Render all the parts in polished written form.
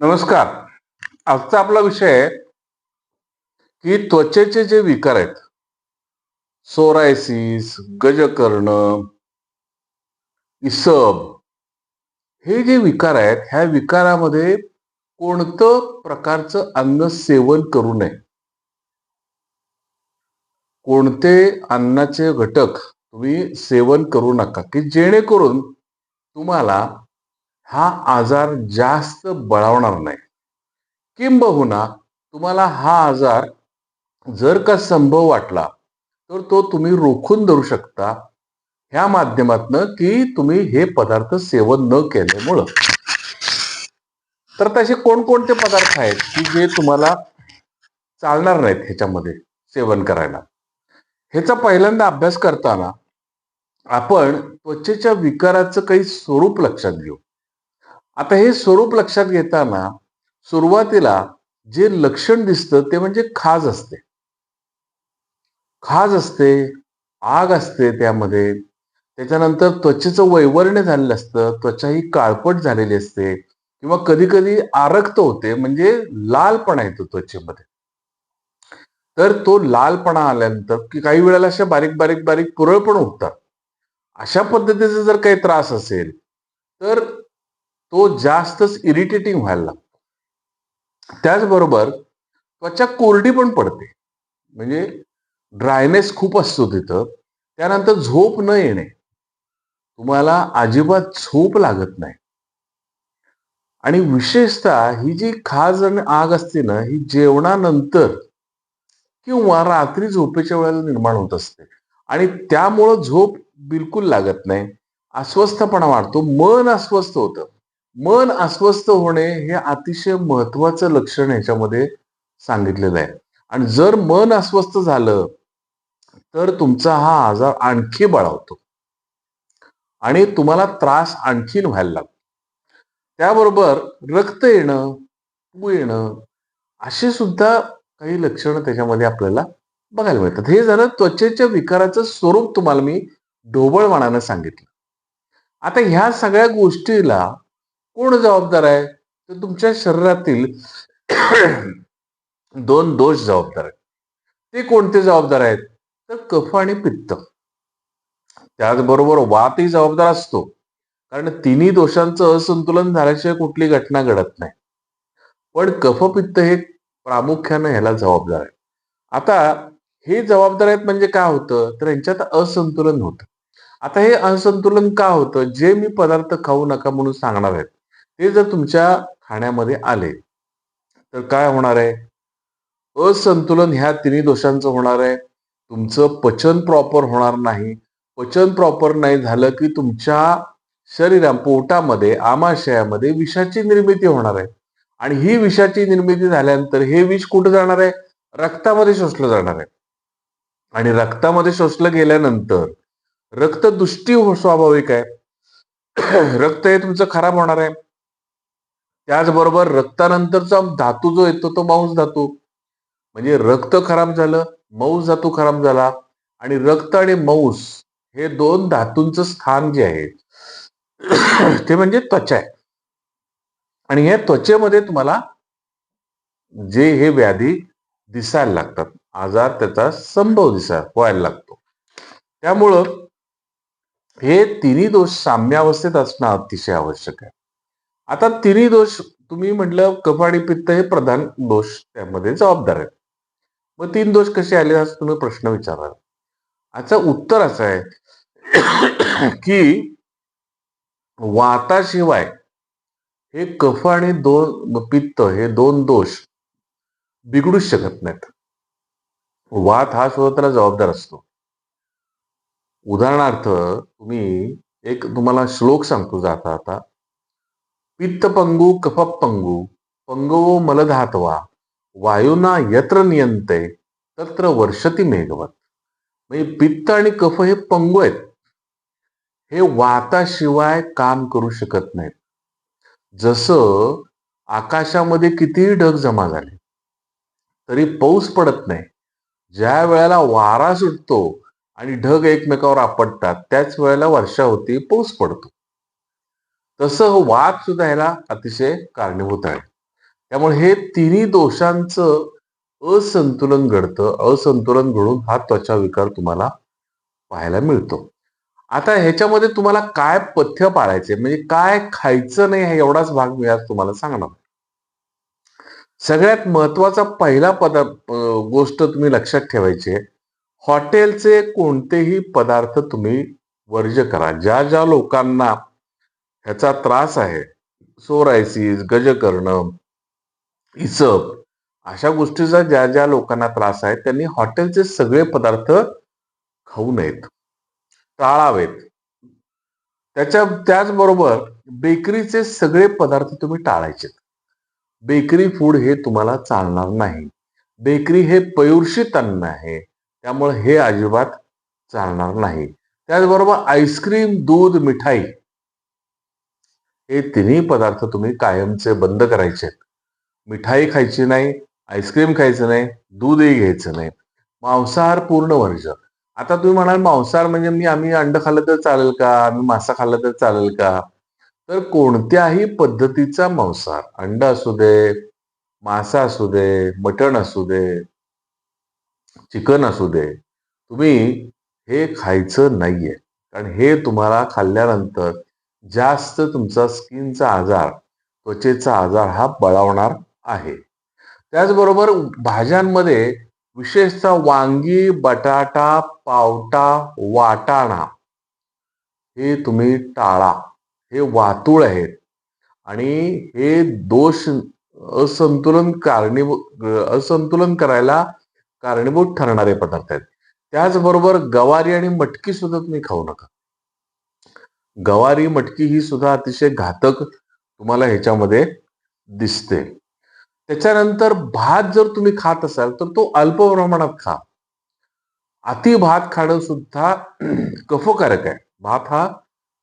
नमस्कार. आजचा आपला विषय आहे की त्वचेचे जे विकार आहेत, सोरायसिस, गजकर्ण, इसब, हे जे विकार आहेत, ह्या विकारामध्ये कोणतं प्रकारचं अन्न सेवन करू नये. कोणते अन्नाचे घटक तुम्ही सेवन करू नका, की जेणेकरून तुम्हाला हा आजार जास्त बळावणार नाही. किंबहुना तुम्हाला हा आजार जर का संभव वाटला, तर तो तुम्ही रोखून धरू शकता ह्या माध्यमातनं, की तुम्ही हे पदार्थ सेवन न केल्यामुळं. तर तसे कोणकोणते पदार्थ आहेत की जे तुम्हाला चालणार नाहीत ह्याच्यामध्ये सेवन करायला. ह्याचा पहिल्यांदा अभ्यास करताना आपण त्वचेच्या विकाराचं काही स्वरूप लक्षात घेऊ. आता हे स्वरूप लक्षात घेताना सुरुवातीला जे लक्षण दिसतं ते म्हणजे खाज असते. खाज असते, आग असते त्यामध्ये. त्याच्यानंतर त्वचेचं वैवर्ण झालेलं असतं, त्वचा ही काळपट झालेली असते किंवा कधी कधी आरक्त होते, म्हणजे लालपणा येतो त्वचेमध्ये. तर तो लालपणा आल्यानंतर की काही वेळेला अशा बारीक बारीक बारीक पुरळ पण उठतात. अशा पद्धतीचा जर काही त्रास असेल तर तो जास्तच इरिटेटिंग व्हायला लागतो. त्याचबरोबर त्वचा कोरडी पण पडते, म्हणजे ड्रायनेस खूप असतो तिथं. त्यानंतर झोप न येणे, तुम्हाला अजिबात झोप लागत नाही. आणि विशेषतः ही जी खाज आणि आग असते ना, ही जेवणानंतर किंवा रात्री झोपेच्या वेळेला निर्माण होत असते. आणि त्यामुळं झोप बिलकुल लागत नाही, अस्वस्थपणा वाढतो, मन अस्वस्थ होतं. मन अस्वस्थ होणे हे अतिशय महत्वाचं लक्षण ह्याच्यामध्ये सांगितलेलं आहे. आणि जर मन अस्वस्थ झालं तर तुमचा हा आजार आणखी बळावतो आणि तुम्हाला त्रास आणखीन व्हायला लागतो. त्याबरोबर रक्त येणं, पू येणं, असे सुद्धा काही लक्षणं त्याच्यामध्ये आपल्याला बघायला मिळतात. हे झालं त्वचेच्या विकाराचं स्वरूप, तुम्हाला मी ढोबळमानानं सांगितलं. आता ह्या सगळ्या गोष्टीला कोण जबाबदार आहे? तर तुमच्या शरीरातील दोन दोष जबाबदार आहेत. ते कोणते जबाबदार आहेत? तर कफ आणि पित्त. त्याचबरोबर वातही जबाबदार असतो, कारण तिन्ही दोषांचं असंतुलन झाल्याशिवाय कुठली घटना घडत नाही. पण कफपित्त हे प्रामुख्यानं ह्याला जबाबदार आहे. आता हे जबाबदार आहेत म्हणजे काय होतं, तर यांच्यात असंतुलन होतं. आता हे असंतुलन का होतं? जे मी पदार्थ खाऊ नका म्हणून सांगणार आहेत, ते जर तुमच्या खाण्यामध्ये आले तर काय होणार आहे? असंतुलन ह्या तिन्ही दोषांचं होणार आहे. तुमचं पचन प्रॉपर होणार नाही. पचन प्रॉपर नाही झालं की तुमच्या पोटामध्ये, आमाशयामध्ये विषाची निर्मिती होणार आहे. आणि ही विषाची निर्मिती झाल्यानंतर हे विष कुठे जाणार आहे? रक्तामध्ये शोषलं जाणार आहे. आणि रक्तामध्ये शोषलं गेल्यानंतर रक्तदुष्टी स्वाभाविक आहे. रक्त हे तुमचं खराब होणार आहे. त्याचबरोबर रक्तानंतरचा धातू जो येतो तो मांस धातू, म्हणजे रक्त खराब झालं, मौस धातू खराब झाला. आणि रक्त आणि मौस हे दोन धातूंचं स्थान जे आहे ते म्हणजे त्वचा आहे. आणि या त्वचेमध्ये तुम्हाला जे हे व्याधी दिसायला लागतात, आजार त्याचा संभव व्हायला लागतो. त्यामुळं हे तिन्ही दोष साम्यावस्थेत असणं अतिशय आवश्यक आहे. आता तिन्ही दोष तुम्ही म्हटलं, कफ आणि पित्त हे प्रधान दोष त्यामध्ये जबाबदार आहेत. मग तीन दोष कसे आले असं तुम्ही प्रश्न विचाराल. याचं उत्तर असं आहे की वाताशिवाय हे कफ आणि पित्त हे दोन दोष बिघडूच शकत नाहीत. वात हा स्वतःला जबाबदार असतो. उदाहरणार्थ तुम्हाला श्लोक सांगतो जाता आता. पित्त पंगू कफ पंगू पंगवो मलधातवा वायुना यत्र नियंते तत्र वर्षती मेघवत. म्हणजे पित्त आणि कफ हे पंगू आहेत, हे वाताशिवाय काम करू शकत नाहीत. जसं आकाशामध्ये कितीही ढग जमा झाले तरी पाऊस पडत नाही. ज्या वेळेला वारा सुटतो आणि ढग एकमेकावर आपटतात त्याच वेळेला वर्षा होती, पाऊस पडतो. तसं वात सुद्धा ह्याला अतिशय कारणीभूत आहे. त्यामुळे हे तिन्ही दोषांचं असंतुलन घडतं. असंतुलन घडून हा त्वचा विकार तुम्हाला पाहायला मिळतो. आता ह्याच्यामध्ये तुम्हाला काय पथ्य पाळायचे म्हणजे काय खायचं नाही, हा एवढाच भाग मी आज तुम्हाला सांगणार. सगळ्यात महत्वाचा पहिला गोष्ट तुम्ही लक्षात ठेवायची आहे. हॉटेलचे कोणतेही पदार्थ तुम्ही वर्ज्य करा. ज्या ज्या लोकांना ह्याचा त्रास आहे, सोरायसिस, गजकर्ण, इसब अशा गोष्टीचा ज्या ज्या लोकांना त्रास आहे त्यांनी हॉटेलचे सगळे पदार्थ खाऊ नयेत, टाळावेत. त्याचबरोबर बेकरीचे सगळे पदार्थ तुम्ही टाळायचे. बेकरी फूड हे तुम्हाला चालणार नाही. बेकरी हे पयुर्षित अन्न आहे. त्यामुळे हे अजिबात चालणार नाही. त्याचबरोबर आईस्क्रीम, दूध, मिठाई हे तिन्ही पदार्थ तुम्ही कायमचे बंद करायचे. मिठाई खायची नाही, आईस्क्रीम खायचं नाही, दूधही घ्यायचं नाही. मांसाहार पूर्ण वर्ज्य. आता तुम्ही म्हणाल मांसाहार म्हणजे आम्ही अंड खाल्लं तर चालेल का? आम्ही मासा खाल्ला तर चालेल का? तर कोणत्याही पद्धतीचा मांसाहार, अंड असू दे, मासा असू दे, मटण असू दे, चिकन असू दे, तुम्ही हे खायचं नाहीये. कारण हे तुम्हाला खाल्ल्यानंतर जास्त तुमचा स्किनचा आजार, त्वचेचा आजार हा बळावणार आहे. त्याचबरोबर भाज्यांमध्ये विशेषतः वांगी, बटाटा, पावटा, वाटाणा हे तुम्ही टाळा. हे वातुळ आहेत आणि हे दोष असंतुलन करायला कारणीभूत ठरणारे पदार्थ आहेत. त्याचबरोबर गवारी आणि मटकी सुद्धा तुम्ही खाऊ नका. गवारी, मटकी ही सुद्धा अतिशय घातक तुम्हाला ह्याच्यामध्ये दिसते. त्याच्यानंतर भात जर तुम्ही खात असाल तर तो अल्प प्रमाणात खा. अति भात खाणं सुद्धा कफकारक आहे. भात हा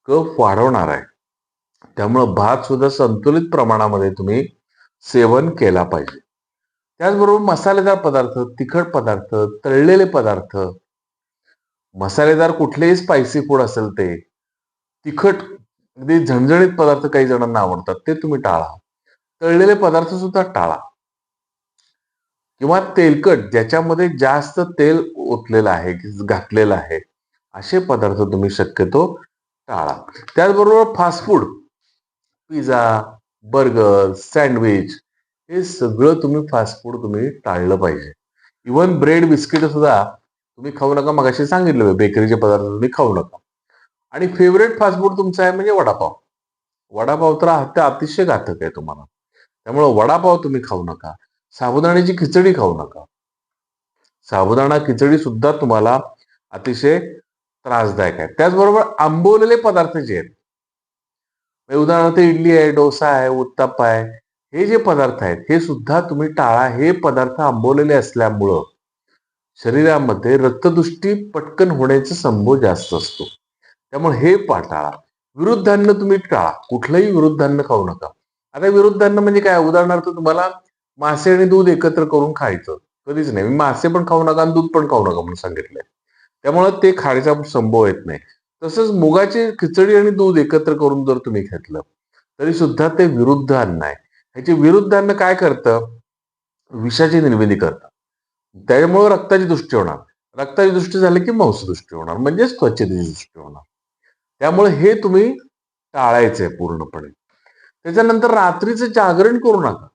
कफ वाढवणार आहे. त्यामुळं भात सुद्धा संतुलित प्रमाणामध्ये तुम्ही सेवन केला पाहिजे. त्याचबरोबर मसालेदार पदार्थ, तिखट पदार्थ, तळलेले पदार्थ, मसालेदार कुठलेही स्पायसी फूड असेल ते, तिखट अगदी झणझणीत पदार्थ काही जणांना आवडतात ते तुम्ही टाळा. तळलेले पदार्थ सुद्धा टाळा. किंवा तेलकट ज्याच्यामध्ये जास्त तेल ओतलेलं आहे, घातलेलं आहे, असे पदार्थ तुम्ही शक्यतो टाळा. त्याचबरोबर fast food, pizza, burger, sandwich हे सगळं तुम्ही फास्ट फूड तुम्ही टाळलं पाहिजे. इव्हन ब्रेड, बिस्किट सुद्धा तुम्ही खाऊ नका. मगाशी सांगितलं बेकरीचे पदार्थ तुम्ही खाऊ नका. आणि फेवरेट फास्ट फूड तुमचा आहे म्हणजे वडापाव. वडापाव तर अतिशय घातक आहे तुम्हाला. त्यामुळे वडापाव तुम्ही खाऊ नका. साबुदाण्याची खिचडी खाऊ नका. साबुदाणा खिचडी सुद्धा तुम्हाला अतिशय त्रासदायक आहे. त्याचबरोबर आंबवलेले पदार्थ जे आहेत, उदाहरणार्थ इडली आहे, डोसा आहे, उत्तप्पा आहे, हे जे पदार्थ आहेत हे सुद्धा तुम्ही टाळा. हे पदार्थ आंबवलेले असल्यामुळं शरीरामध्ये रक्तदृष्टी पटकन होण्याचा संभव जास्त असतो. त्यामुळे हे टाळा. विरुद्धान्न तुम्ही टाळा. कुठलंही विरुद्धान्न खाऊ नका. आता विरुद्धान्न म्हणजे काय? उदाहरणार्थ तुम्हाला मासे आणि दूध एकत्र करून खायचं, कधीच नाही. मी मासे पण खाऊ नका आणि दूध पण खाऊ नका म्हणून सांगितलंय. त्यामुळे ते खाण्याचा संभव येत नाही. तसंच मुगाची खिचडी आणि दूध एकत्र करून जर तुम्ही घेतलं तरी सुद्धा ते विरुद्ध अन्न आहे. ह्याचे विरुद्ध अन्न काय करतं? विषाची निर्मिती करतं. त्यामुळे रक्ताची दृष्टी होणार. रक्ताची दृष्टी झाली की मांसदृष्टी होणार, म्हणजेच त्वचेची दृष्टी होणार. त्यामुळे हे तुम्ही टाळायचंय पूर्णपणे. त्याच्यानंतर रात्रीचं जागरण करू नका.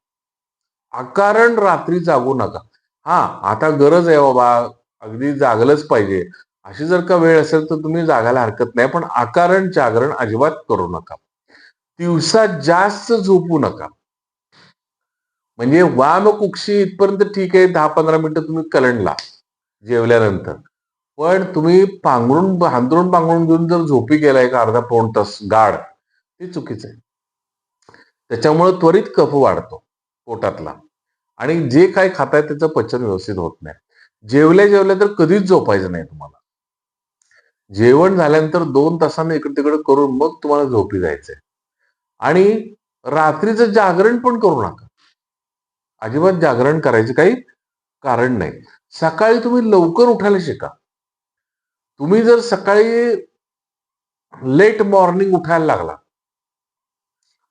अकारण रात्री जागू नका. हा, आता गरज आहे बाबा, अगदी जागलंच पाहिजे, अशी जर का वेळ असेल तर तुम्ही जागायला हरकत नाही. पण अकारण जागरण अजिबात करू नका. दिवसा जास्त झोपू नका. म्हणजे वाम कुक्षी इथपर्यंत ठीक आहे, 10-15 मिनिटं तुम्ही कलंडला जेवल्यानंतर. पण तुम्ही हांतरून पांघरून घेऊन जर झोपी गेलाय का अर्धा पाऊण तास गाढ, ते चुकीचं आहे. त्याच्यामुळे त्वरित कफ वाढतो पोटातला आणि जे काही खाताय त्याचं पचन व्यवस्थित होत नाही. जेवल्या जेवल्या तर कधीच झोपायचं नाही तुम्हाला. जेवण झाल्यानंतर 2 तासांनी इकडे तिकडे करून मग तुम्हाला झोपी जायचंय. आणि रात्रीचं जागरण पण करू नका. अजिबात जागरण करायचं काही कारण नाही. सकाळी तुम्ही लवकर उठायला शिका. तुम्ही जर सकाळी लेट मॉर्निंग उठायला लागला,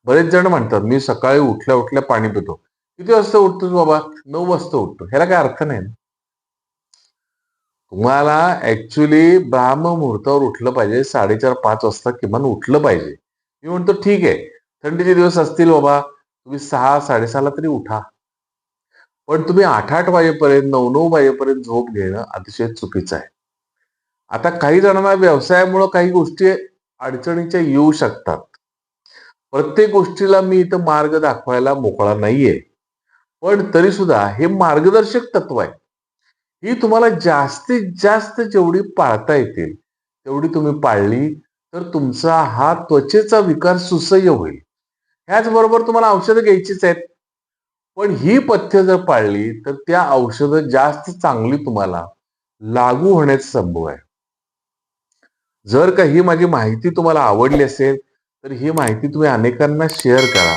बरेच जण म्हणतात मी सकाळी उठल्या उठल्या पाणी पितो. किती वाजता उठतोस बाबा? 9 वाजता उठतो. ह्याला काय अर्थ नाही ना. तुम्हाला ऍक्च्युली ब्राह्ममुहूर्तावर उठलं पाहिजे. 4:30-5 वाजता किमान उठलं पाहिजे. मी म्हणतो ठीक आहे. थंडीचे दिवस असतील बाबा, तुम्ही 6-6:30ला तरी उठा. पण तुम्ही 8-8 वाजेपर्यंत, 9-9 वाजेपर्यंत झोप घेणं अतिशय चुकीचं आहे. आता काही जणांना व्यवसायामुळं काही गोष्टी अडचणीच्या येऊ शकतात. प्रत्येक गोष्टीला मी इथं मार्ग दाखवायला मोकळा नाहीये. पण तरी सुद्धा हे मार्गदर्शक तत्व आहे. ही तुम्हाला जास्तीत जास्त जेवढी पाळता येतील, तेवढी तुम्ही पाळली, तर तुमचा हा त्वचेचा विकार सुसह्य होईल. ह्याचबरोबर तुम्हाला औषधं घ्यायचीच आहेत. पण ही पथ्य जर पाळली, तर त्या औषधं जास्त चांगली तुम्हाला लागू होण्याचा संभव आहे. जर का ही माझी माहिती तुम्हाला आवडली असेल, तर ही माहिती तुम्ही अनेकांना शेअर करा.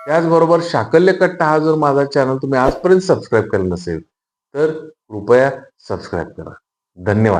त्याचबरोबर शाकल्य कट्टा हा जर माझा चॅनल तुम्ही आजपर्यंत सबस्क्राईब केला नसेल, तर कृपया सबस्क्राईब करा. धन्यवाद.